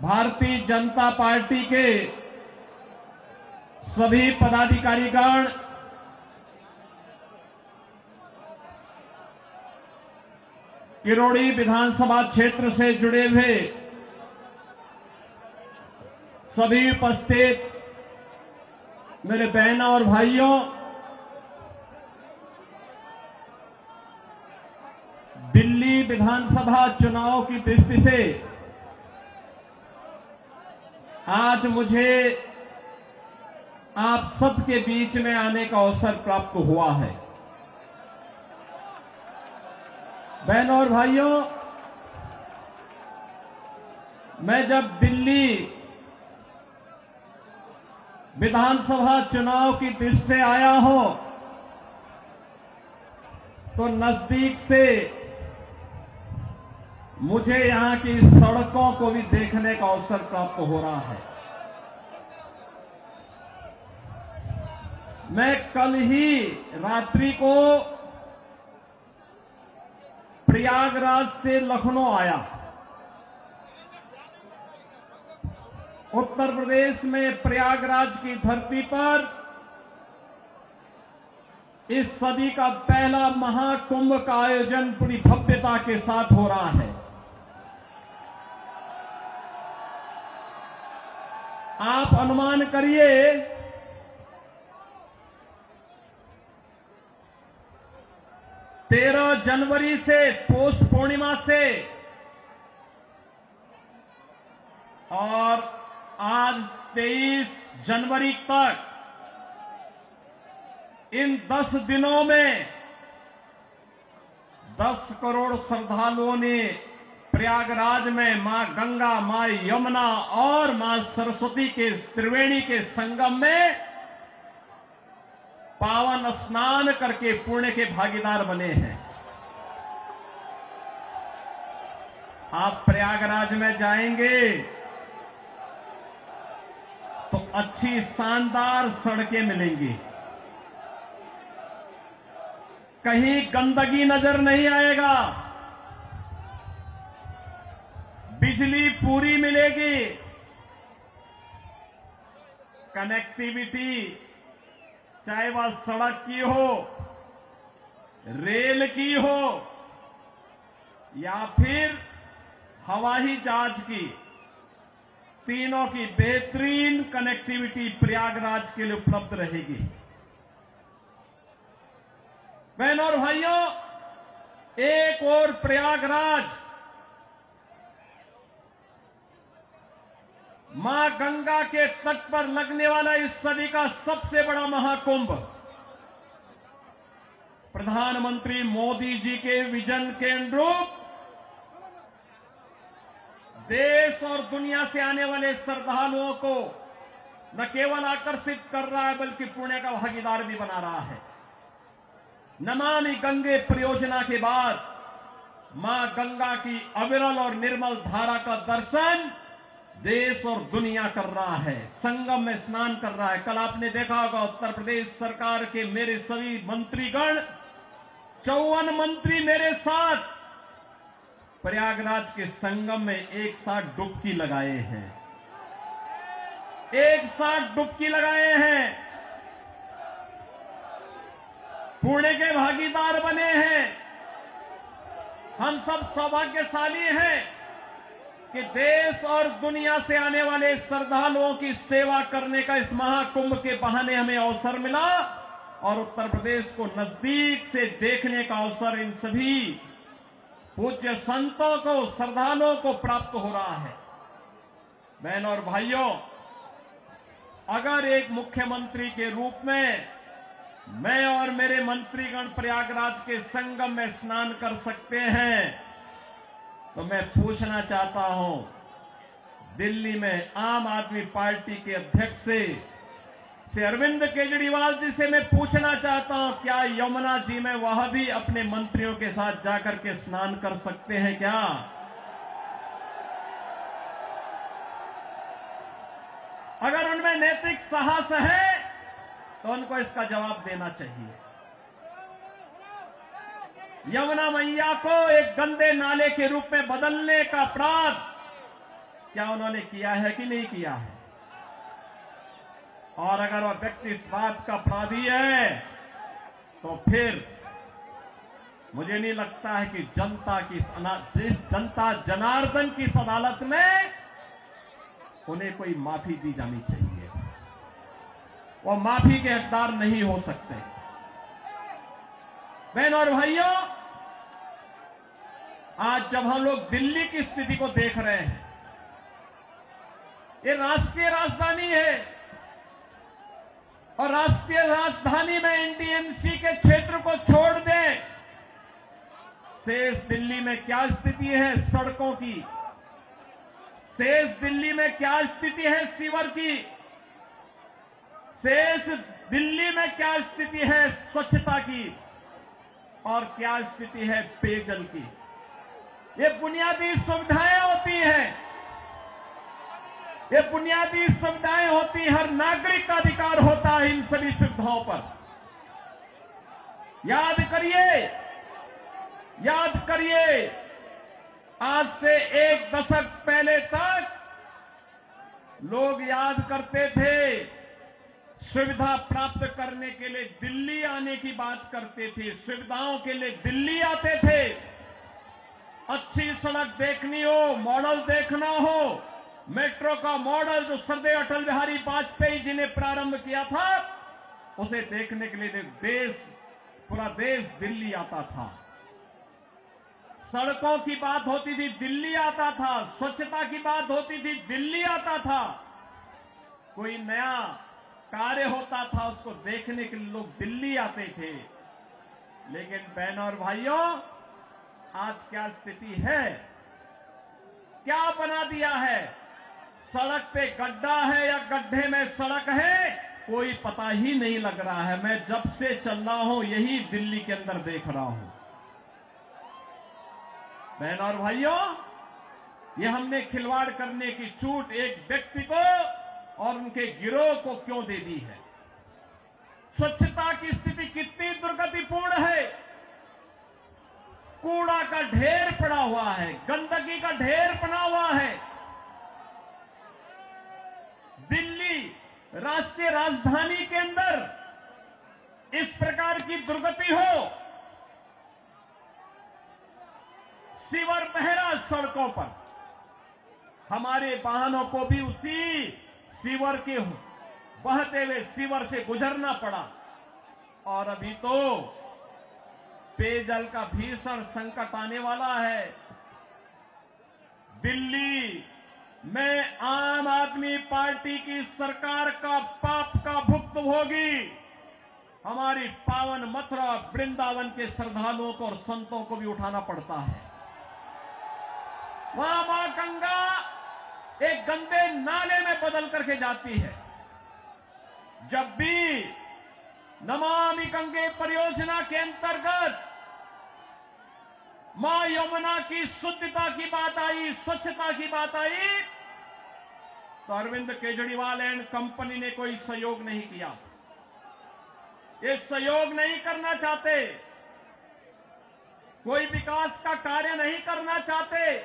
Bharatiya Janata party के सभी पदाधिकारीगण, किरोड़ी विधानसभा क्षेत्र से जुड़े हुए सभी उपस्थित मेरे बहनों और भाइयों, दिल्ली विधानसभा चुनाव की दृष्टि से आज मुझे आप सबके बीच में आने का अवसर प्राप्त हुआ है। बहनों और भाइयों, मैं जब दिल्ली विधानसभा चुनाव की दृष्टि से आया हूं तो नजदीक से मुझे यहां की सड़कों को भी देखने का अवसर प्राप्त हो रहा है। मैं कल ही रात्रि को प्रयागराज से लखनऊ आया। उत्तर प्रदेश में प्रयागराज की धरती पर इस सदी का पहला महाकुंभ का आयोजन पूरी भव्यता के साथ हो रहा है। आप अनुमान करिए, तेरह जनवरी से पौष पूर्णिमा से और आज 23 जनवरी तक इन 10 दिनों में 10 करोड़ श्रद्धालुओं ने प्रयागराज में मां गंगा, मां यमुना और मां सरस्वती के त्रिवेणी के संगम में पावन स्नान करके पुण्य के भागीदार बने हैं। आप प्रयागराज में जाएंगे तो अच्छी शानदार सड़कें मिलेंगी, कहीं गंदगी नजर नहीं आएगा, बिजली पूरी मिलेगी, कनेक्टिविटी चाहे वह सड़क की हो, रेल की हो या फिर हवाई जहाज की, तीनों की बेहतरीन कनेक्टिविटी प्रयागराज के लिए उपलब्ध रहेगी। बहनों और भाइयों, एक और प्रयागराज मां गंगा के तट पर लगने वाला इस सदी का सबसे बड़ा महाकुंभ प्रधानमंत्री मोदी जी के विजन के अनुरूप देश और दुनिया से आने वाले श्रद्धालुओं को न केवल आकर्षित कर रहा है बल्कि पुण्य का भागीदार भी बना रहा है। नमामि गंगे परियोजना के बाद मां गंगा की अविरल और निर्मल धारा का दर्शन देश और दुनिया कर रहा है, संगम में स्नान कर रहा है। कल आपने देखा होगा उत्तर प्रदेश सरकार के मेरे सभी मंत्रीगण, 54 मंत्री मेरे साथ प्रयागराज के संगम में एक साथ डुबकी लगाए हैं, एक साथ डुबकी लगाए हैं, पुण्य के भागीदार बने हैं। हम सब सौभाग्यशाली हैं कि देश और दुनिया से आने वाले श्रद्धालुओं की सेवा करने का इस महाकुंभ के बहाने हमें अवसर मिला और उत्तर प्रदेश को नजदीक से देखने का अवसर इन सभी पूज्य संतों को, श्रद्धालुओं को प्राप्त हो रहा है। बहनों और भाइयों, अगर एक मुख्यमंत्री के रूप में मैं और मेरे मंत्रीगण प्रयागराज के संगम में स्नान कर सकते हैं तो मैं पूछना चाहता हूं, दिल्ली में आम आदमी पार्टी के अध्यक्ष से अरविंद केजरीवाल जी से मैं पूछना चाहता हूं, क्या यमुना जी में वह भी अपने मंत्रियों के साथ जाकर के स्नान कर सकते हैं क्या? अगर उनमें नैतिक साहस है तो उनको इसका जवाब देना चाहिए। यमुना मैया को एक गंदे नाले के रूप में बदलने का अपराध क्या उन्होंने किया है कि नहीं किया है? और अगर वह व्यक्ति इस बात का अपराधी है तो फिर मुझे नहीं लगता है कि जनता जनार्दन की इस अदालत में उन्हें कोई माफी दी जानी चाहिए। वो माफी के हकदार नहीं हो सकते। बहनों और भाइयों, आज जब हम लोग दिल्ली की स्थिति को देख रहे हैं, ये राष्ट्रीय राजधानी है और राष्ट्रीय राजधानी में एनडीएमसी के क्षेत्र को छोड़ दें, शेष दिल्ली में क्या स्थिति है सड़कों की, शेष दिल्ली में क्या स्थिति है सीवर की, शेष दिल्ली में क्या स्थिति है स्वच्छता की और क्या स्थिति है पेयजल की। ये बुनियादी सुविधाएं होती हैं, ये बुनियादी सुविधाएं होती हैं, हर नागरिक का अधिकार होता है इन सभी सुविधाओं पर। याद करिए, आज से एक दशक पहले तक लोग याद करते थे, सुविधा प्राप्त करने के लिए दिल्ली आने की बात करते थे, सुविधाओं के लिए दिल्ली आते थे। अच्छी सड़क देखनी हो, मॉडल देखना हो, मेट्रो का मॉडल जो सरदार अटल बिहारी वाजपेयी जी ने प्रारंभ किया था, उसे देखने के लिए पूरा देश दिल्ली आता था। सड़कों की बात होती थी, दिल्ली आता था। स्वच्छता की बात होती थी, दिल्ली आता था। कोई नया कार्य होता था, उसको देखने के लिए लोग दिल्ली आते थे। लेकिन बहनों और भाइयों, आज क्या स्थिति है, क्या बना दिया है? सड़क पे गड्ढा है या गड्ढे में सड़क है, कोई पता ही नहीं लग रहा है। मैं जब से चल रहा हूं यही दिल्ली के अंदर देख रहा हूं। बहनों और भाइयों, ये हमने खिलवाड़ करने की छूट एक व्यक्ति को और उनके गिरोह को क्यों दे दी है? स्वच्छता की स्थिति कितनी दुर्गतिपूर्ण है। कूड़ा का ढेर पड़ा हुआ है, गंदगी का ढेर पड़ा हुआ है। दिल्ली राष्ट्रीय राजधानी के अंदर इस प्रकार की दुर्गति हो, सीवर बह रहा सड़कों पर, हमारे वाहनों को भी उसी सीवर के बहते हुए सीवर से गुजरना पड़ा। और अभी तो पेयजल का भीषण संकट आने वाला है। दिल्ली में आम आदमी पार्टी की सरकार का पाप का भुक्तभोगी हमारी पावन मथुरा वृंदावन के श्रद्धालुओं को और संतों को भी उठाना पड़ता है। वहां मां गंगा एक गंदे नाले में बदल करके जाती है। जब भी नमामि गंगे परियोजना के अंतर्गत मां यमुना की शुद्धता की बात आई, स्वच्छता की बात आई, तो अरविंद केजरीवाल एंड कंपनी ने कोई सहयोग नहीं किया। ये सहयोग नहीं करना चाहते, कोई विकास का कार्य नहीं करना चाहते,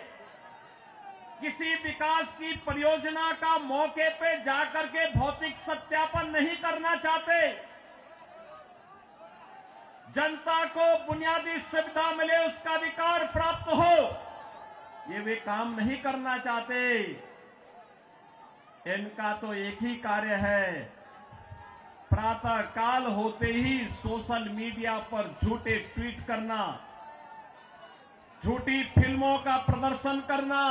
किसी विकास की परियोजना का मौके पे जाकर के भौतिक सत्यापन नहीं करना चाहते, जनता को बुनियादी सुविधा मिले, उसका अधिकार प्राप्त हो, ये वे काम नहीं करना चाहते। इनका तो एक ही कार्य है, प्रातः काल होते ही सोशल मीडिया पर झूठे ट्वीट करना, झूठी फिल्मों का प्रदर्शन करना,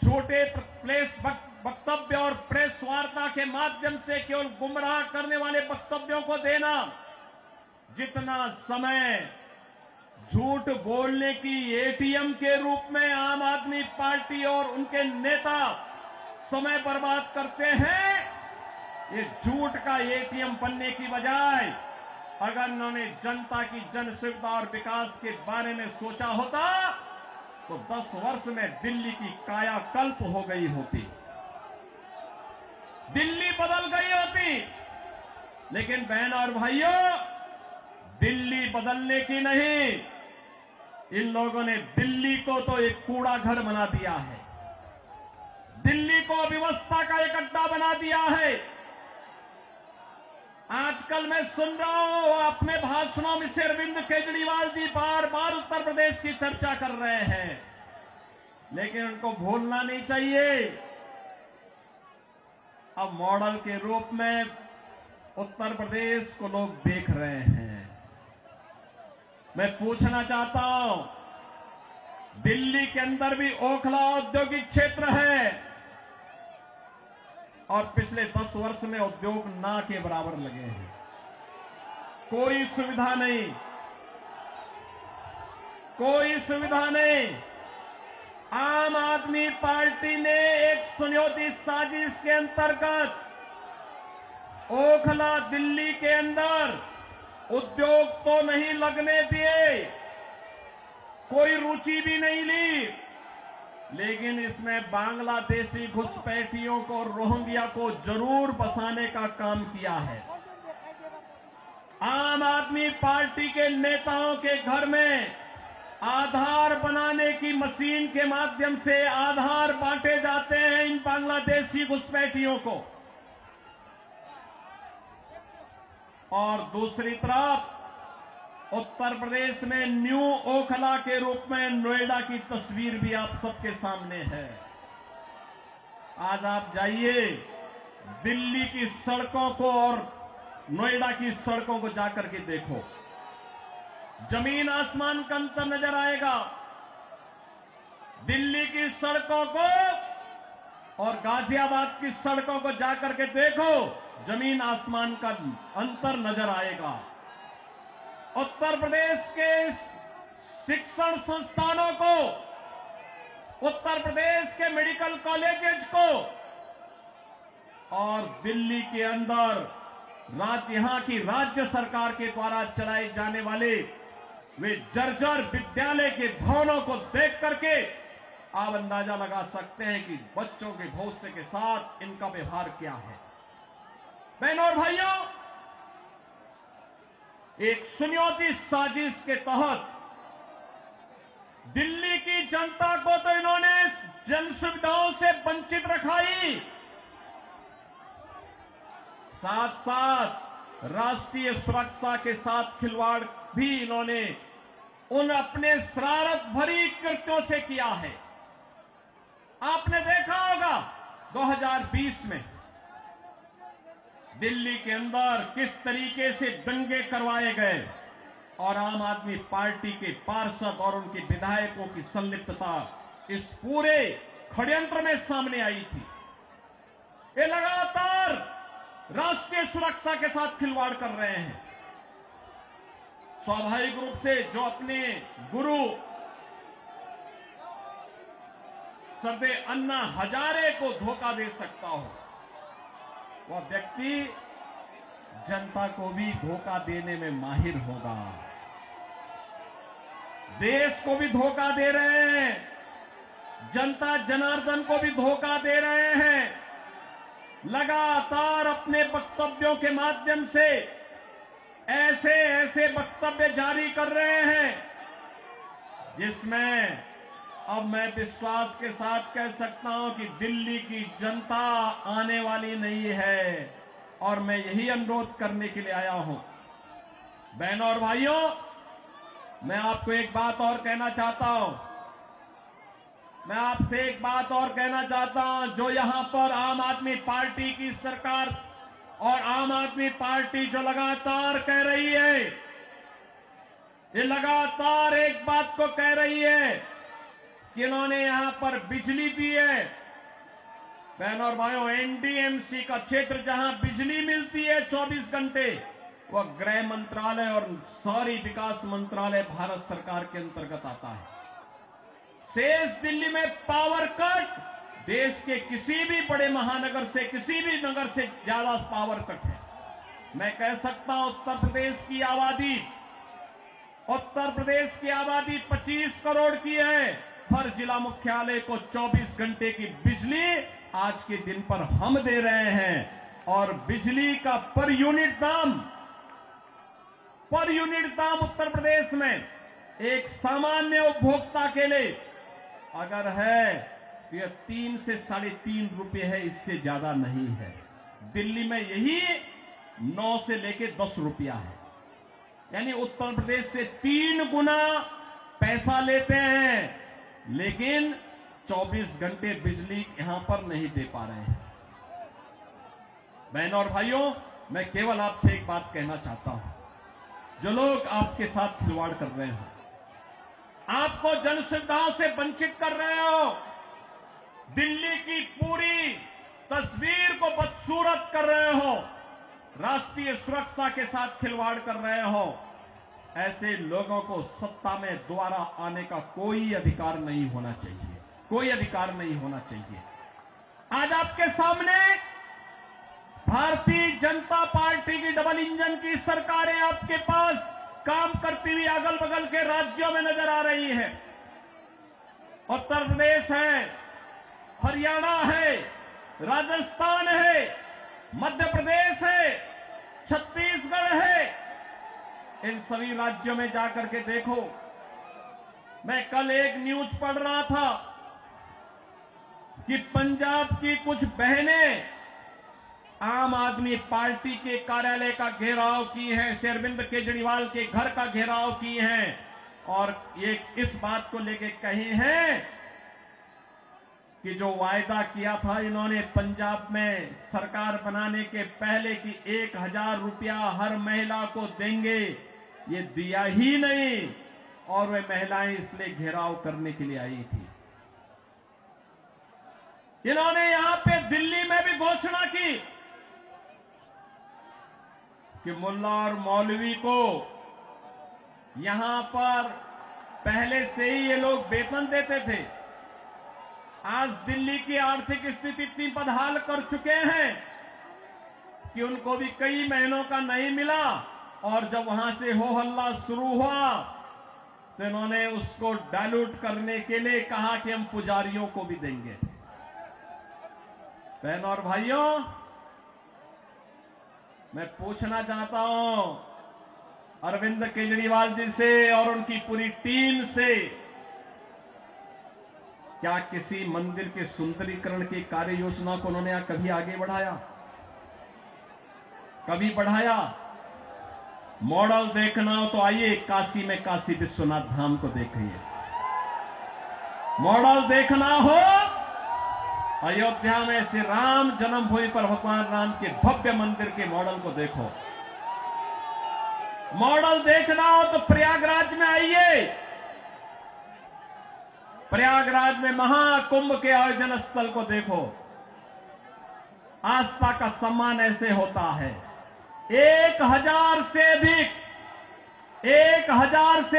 झूठे प्रेस वक्तव्य और प्रेस वार्ता के माध्यम से केवल गुमराह करने वाले वक्तव्यों को देना। जितना समय झूठ बोलने की एटीएम के रूप में आम आदमी पार्टी और उनके नेता समय बर्बाद करते हैं, ये झूठ का एटीएम बनने की बजाय अगर उन्होंने जनता की जन सुविधा और विकास के बारे में सोचा होता तो 10 वर्ष में दिल्ली की कायाकल्प हो गई होती, दिल्ली बदल गई होती। लेकिन बहन और भाइयों, दिल्ली बदलने की नहीं, इन लोगों ने दिल्ली को तो एक कूड़ा घर बना दिया है। दिल्ली को व्यवस्था का एक अड्डा बना दिया है। आजकल मैं सुन रहा हूं अपने भाषणों में से अरविंद केजरीवाल जी बार बार उत्तर प्रदेश की चर्चा कर रहे हैं, लेकिन उनको भूलना नहीं चाहिए अब मॉडल के रूप में उत्तर प्रदेश को लोग देख रहे हैं। मैं पूछना चाहता हूं, दिल्ली के अंदर भी ओखला औद्योगिक क्षेत्र है और पिछले 10 वर्ष में उद्योग ना के बराबर लगे हैं। कोई सुविधा नहीं, कोई सुविधा नहीं। आम आदमी पार्टी ने एक सुनियोजित साजिश के अंतर्गत ओखला दिल्ली के अंदर उद्योग तो नहीं लगने दिए, कोई रुचि भी नहीं ली, लेकिन इसमें बांग्लादेशी घुसपैठियों को, रोहिंग्या को जरूर बसाने का काम किया है। आम आदमी पार्टी के नेताओं के घर में आधार बनाने की मशीन के माध्यम से आधार बांटे जाते हैं इन बांग्लादेशी घुसपैठियों को, और दूसरी तरफ उत्तर प्रदेश में न्यू ओखला के रूप में नोएडा की तस्वीर भी आप सबके सामने है। आज आप जाइए दिल्ली की सड़कों को और नोएडा की सड़कों को जाकर के देखो, जमीन आसमान का अंतर नजर आएगा। दिल्ली की सड़कों को और गाजियाबाद की सड़कों को जाकर के देखो, जमीन आसमान का अंतर नजर आएगा। उत्तर प्रदेश के शिक्षण संस्थानों को, उत्तर प्रदेश के मेडिकल कॉलेजेस को और दिल्ली के अंदर यहां की राज्य सरकार के द्वारा चलाए जाने वाले वे जर्जर विद्यालय के भवनों को देख करके आप अंदाजा लगा सकते हैं कि बच्चों के भविष्य के साथ इनका व्यवहार क्या है। बहनों और भाइयों, एक सुनियोजित साजिश के तहत दिल्ली की जनता को तो इन्होंने जन सुविधाओं से वंचित रखा ही, साथ साथ राष्ट्रीय सुरक्षा के साथ खिलवाड़ भी इन्होंने उन अपने शरारत भरी कृत्यों से किया है। आपने देखा होगा 2020 में दिल्ली के अंदर किस तरीके से दंगे करवाए गए और आम आदमी पार्टी के पार्षद और उनके विधायकों की संलिप्तता इस पूरे षड्यंत्र में सामने आई थी। ये लगातार राष्ट्रीय सुरक्षा के साथ खिलवाड़ कर रहे हैं। स्वाभाविक रूप से जो अपने गुरु सरदे अन्ना हजारे को धोखा दे सकता हो, वह व्यक्ति जनता को भी धोखा देने में माहिर होगा। देश को भी धोखा दे रहे हैं, जनता जनार्दन को भी धोखा दे रहे हैं। लगातार अपने वक्तव्यों के माध्यम से ऐसे ऐसे वक्तव्य जारी कर रहे हैं जिसमें अब मैं विश्वास के साथ कह सकता हूं कि दिल्ली की जनता आने वाली नहीं है, और मैं यही अनुरोध करने के लिए आया हूं। बहनों और भाइयों, मैं आपको एक बात और कहना चाहता हूं, मैं आपसे एक बात और कहना चाहता हूं। जो यहां पर आम आदमी पार्टी की सरकार और आम आदमी पार्टी जो लगातार कह रही है, ये लगातार एक बात को कह रही है कि इन्होंने यहां पर बिजली दी है। बहनों और भाइयों, एनडीएमसी का क्षेत्र जहां बिजली मिलती है 24 घंटे, वह गृह मंत्रालय और शहरी विकास मंत्रालय भारत सरकार के अंतर्गत आता है। शेष दिल्ली में पावर कट देश के किसी भी बड़े महानगर से, किसी भी नगर से ज्यादा पावर कट है। मैं कह सकता हूं उत्तर प्रदेश की आबादी 25 करोड़ की है, हर जिला मुख्यालय को 24 घंटे की बिजली आज के दिन पर हम दे रहे हैं, और बिजली का पर यूनिट दाम उत्तर प्रदेश में एक सामान्य उपभोक्ता के लिए अगर है तो यह 3 से ₹3.5 रुपए है, इससे ज्यादा नहीं है। दिल्ली में यही 9 से लेके 10 रुपया है। यानी उत्तर प्रदेश से 3 गुना पैसा लेते हैं, लेकिन 24 घंटे बिजली यहां पर नहीं दे पा रहे हैं। बहनों और भाइयों, मैं केवल आपसे एक बात कहना चाहता हूं, जो लोग आपके साथ खिलवाड़ कर रहे हो, आपको जन सुविधाओं से वंचित कर रहे हो, दिल्ली की पूरी तस्वीर को बदसूरत कर रहे हो, राष्ट्रीय सुरक्षा के साथ खिलवाड़ कर रहे हो, ऐसे लोगों को सत्ता में दोबारा आने का कोई अधिकार नहीं होना चाहिए, कोई अधिकार नहीं होना चाहिए। आज आपके सामने भारतीय जनता पार्टी की डबल इंजन की सरकारें आपके पास काम करती हुई अगल बगल के राज्यों में नजर आ रही है। उत्तर प्रदेश है, हरियाणा है, राजस्थान है, मध्य प्रदेश है, छत्तीसगढ़ है। इन सभी राज्यों में जाकर के देखो। मैं कल एक न्यूज पढ़ रहा था कि पंजाब की कुछ बहनें आम आदमी पार्टी के कार्यालय का घेराव की है, श्री अरविंद केजरीवाल के घर का घेराव की हैं और ये इस बात को लेके कही हैं कि जो वायदा किया था इन्होंने पंजाब में सरकार बनाने के पहले कि 1000 रुपया हर महिला को देंगे, ये दिया ही नहीं और वे महिलाएं इसलिए घेराव करने के लिए आई थी। इन्होंने यहां पे दिल्ली में भी घोषणा की कि मुल्ला और मौलवी को यहां पर पहले से ही ये लोग वेतन देते थे। आज दिल्ली की आर्थिक स्थिति इतनी बदहाल कर चुके हैं कि उनको भी कई महीनों का नहीं मिला और जब वहां से हो हल्ला शुरू हुआ तो इन्होंने उसको डाइल्यूट करने के लिए कहा कि हम पुजारियों को भी देंगे। बहनों और भाइयों, मैं पूछना चाहता हूं अरविंद केजरीवाल जी से और उनकी पूरी टीम से, क्या किसी मंदिर के सुंदरीकरण की कार्य योजना को उन्होंने कभी आगे बढ़ाया? कभी बढ़ाया? मॉडल देखना हो तो आइए काशी में काशी विश्वनाथ धाम को देखिए। मॉडल देखना हो अयोध्या में श्री राम जन्मभूमि पर भगवान राम के भव्य मंदिर के मॉडल को देखो। मॉडल देखना हो तो प्रयागराज में आइए। प्रयागराज में महाकुंभ के आयोजन स्थल को देखो। आस्था का सम्मान ऐसे होता है। 1000 से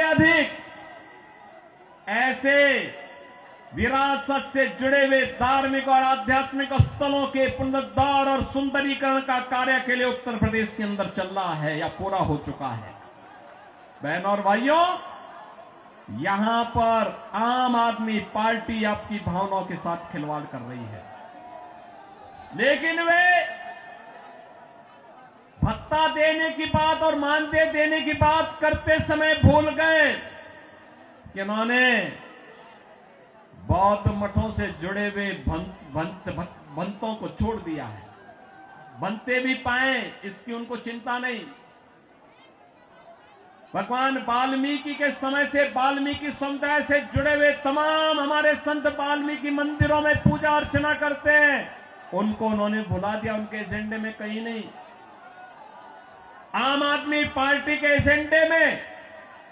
अधिक ऐसे विरासत से जुड़े हुए धार्मिक और आध्यात्मिक स्थलों के पुनरुद्धार और सुंदरीकरण का कार्य के लिए उत्तर प्रदेश के अंदर चल रहा है या पूरा हो चुका है। बहनों और भाइयों, यहां पर आम आदमी पार्टी आपकी भावनाओं के साथ खिलवाड़ कर रही है, लेकिन वे भत्ता देने की बात और मानदेय देने की बात करते समय भूल गए कि उन्होंने बौद्ध मठों से जुड़े हुए भंतों को छोड़ दिया है। बनते भी पाए इसकी उनको चिंता नहीं। भगवान वाल्मीकि के समय से वाल्मीकि समुदाय से जुड़े हुए तमाम हमारे संत वाल्मीकि मंदिरों में पूजा अर्चना करते हैं, उनको उन्होंने भुला दिया। उनके एजेंडे में कहीं नहीं। आम आदमी पार्टी के एजेंडे में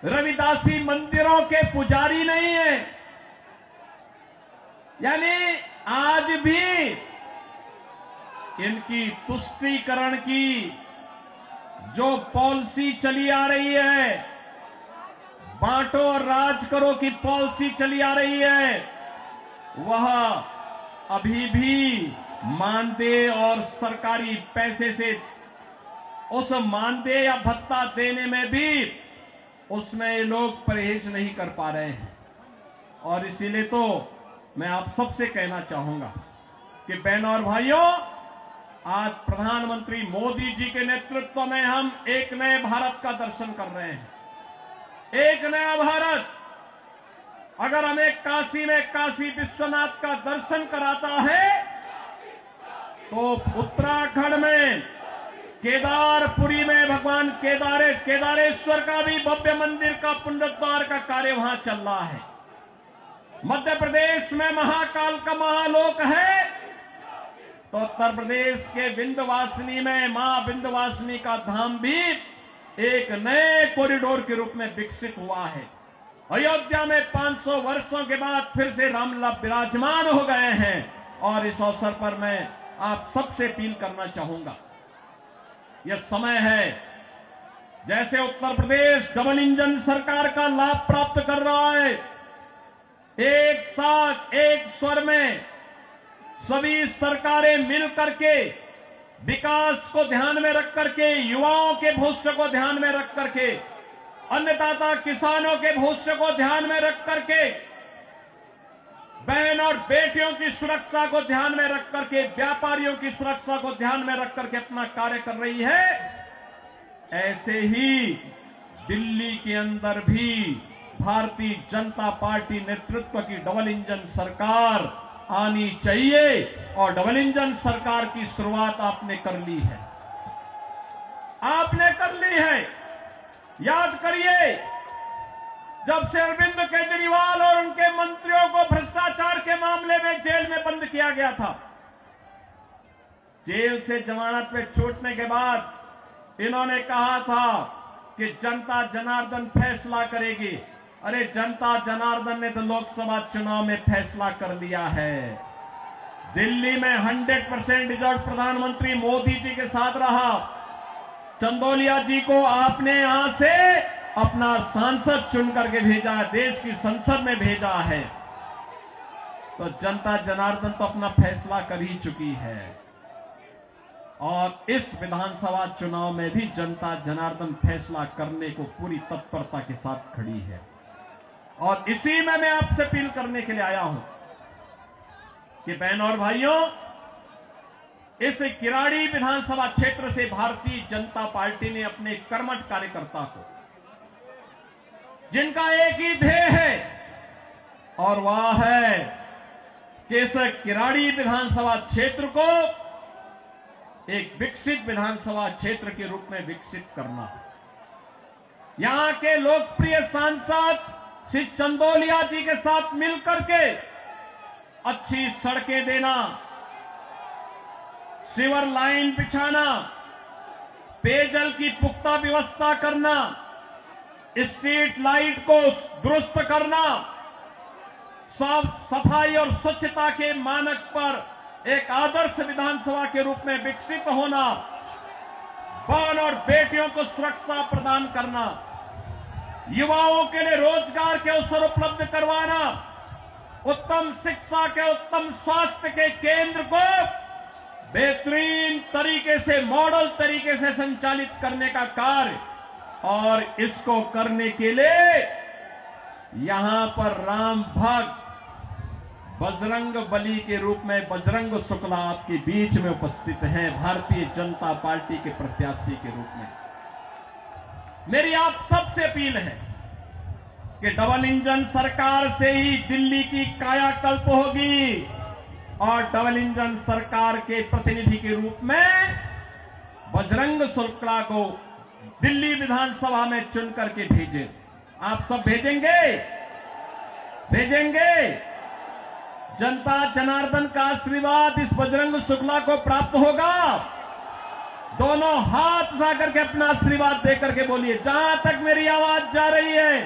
रविदासी मंदिरों के पुजारी नहीं है। यानी आज भी इनकी तुष्टीकरण की जो पॉलिसी चली आ रही है, बांटो और राज करो की पॉलिसी चली आ रही है, वह अभी भी मानदेय और सरकारी पैसे से उस मानदेय या भत्ता देने में भी उसमें ये लोग परहेज नहीं कर पा रहे हैं। और इसीलिए तो मैं आप सबसे कहना चाहूंगा कि बहनों और भाइयों, आज प्रधानमंत्री मोदी जी के नेतृत्व में हम एक नए भारत का दर्शन कर रहे हैं। एक नया भारत। अगर हमें काशी में काशी विश्वनाथ का दर्शन कराता है तो उत्तराखंड में केदारपुरी में भगवान केदारेश्वर का भी भव्य मंदिर का पुनरुद्धार का कार्य वहां चल रहा है। मध्य प्रदेश में महाकाल का महालोक है तो उत्तर प्रदेश के विंध्यवासिनी में मां विंध्यवासिनी का धाम भी एक नए कॉरिडोर के रूप में विकसित हुआ है। अयोध्या में 500 वर्षों के बाद फिर से रामलला विराजमान हो गए हैं और इस अवसर पर मैं आप सबसे अपील करना चाहूंगा, यह समय है जैसे उत्तर प्रदेश डबल इंजन सरकार का लाभ प्राप्त कर रहा है, एक साथ एक स्वर में सभी सरकारें मिल करके विकास को ध्यान में रख करके, युवाओं के भविष्य को ध्यान में रख करके, अन्नदाता किसानों के भविष्य को ध्यान में रख करके, बहन और बेटियों की सुरक्षा को ध्यान में रख करके, व्यापारियों की सुरक्षा को ध्यान में रख करके अपना कार्य कर रही है। ऐसे ही दिल्ली के अंदर भी भारतीय जनता पार्टी नेतृत्व की डबल इंजन सरकार आनी चाहिए और डबल इंजन सरकार की शुरुआत आपने कर ली है। आपने कर ली है। याद करिए, जब से अरविंद केजरीवाल और उनके मंत्रियों को भ्रष्टाचार के मामले में जेल में बंद किया गया था, जेल से जमानत पे छूटने के बाद इन्होंने कहा था कि जनता जनार्दन फैसला करेगी। अरे जनता जनार्दन ने तो लोकसभा चुनाव में फैसला कर लिया है। दिल्ली में 100% रिजल्ट प्रधानमंत्री मोदी जी के साथ रहा। चंदौलिया जी को आपने यहां से अपना सांसद चुन करके भेजा है, देश की संसद में भेजा है। तो जनता जनार्दन तो अपना फैसला कर ही चुकी है और इस विधानसभा चुनाव में भी जनता जनार्दन फैसला करने को पूरी तत्परता के साथ खड़ी है। और इसी में मैं आपसे अपील करने के लिए आया हूं कि बहनों और भाइयों, इस किराड़ी विधानसभा क्षेत्र से भारतीय जनता पार्टी ने अपने कर्मठ कार्यकर्ता को, जिनका एक ही ध्येय है और वह है कि इस किराड़ी विधानसभा क्षेत्र को एक विकसित विधानसभा क्षेत्र के रूप में विकसित करना। यहां के लोकप्रिय सांसद श्री चंदौलिया जी के साथ मिलकर के अच्छी सड़कें देना, सीवर लाइन बिछाना, पेयजल की पुख्ता व्यवस्था करना, स्ट्रीट लाइट को दुरुस्त करना, साफ सफाई और स्वच्छता के मानक पर एक आदर्श विधानसभा के रूप में विकसित होना, बहन और बेटियों को सुरक्षा प्रदान करना, युवाओं के लिए रोजगार के अवसर उपलब्ध करवाना, उत्तम शिक्षा के, उत्तम स्वास्थ्य के केंद्र को बेहतरीन तरीके से, मॉडल तरीके से संचालित करने का कार्य, और इसको करने के लिए यहां पर राम भक्त बजरंग बली के रूप में बजरंग शुक्ला आपके बीच में उपस्थित हैं, भारतीय जनता पार्टी के प्रत्याशी के रूप में। मेरी आप सबसे अपील है कि डबल इंजन सरकार से ही दिल्ली की कायाकल्प होगी और डबल इंजन सरकार के प्रतिनिधि के रूप में बजरंग शुक्ला को दिल्ली विधानसभा में चुन करके भेजें। आप सब भेजेंगे? भेजेंगे? जनता जनार्दन का आशीर्वाद इस बजरंग शुक्ला को प्राप्त होगा। दोनों हाथ उठा करके अपना आशीर्वाद देकर के बोलिए। जहां तक मेरी आवाज जा रही है,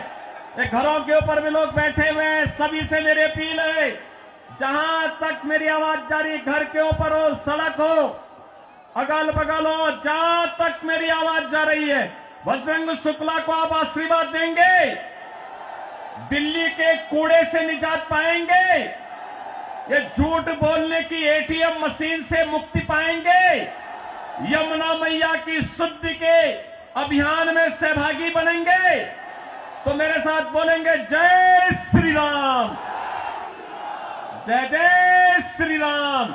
ये घरों के ऊपर भी लोग बैठे हुए हैं, सभी से मेरी अपील है, जहां तक मेरी आवाज जा रही है, घर के ऊपर हो, सड़क हो, अगल बगल हो, जहां तक मेरी आवाज जा रही है, बजरंग शुक्ला को आप आशीर्वाद देंगे? दिल्ली के कूड़े से निजात पाएंगे? ये झूठ बोलने की एटीएम मशीन से मुक्ति पाएंगे? यमुना मैया की शुद्धि के अभियान में सहभागी बनेंगे? तो मेरे साथ बोलेंगे, जय श्री राम, जय जय श्री राम।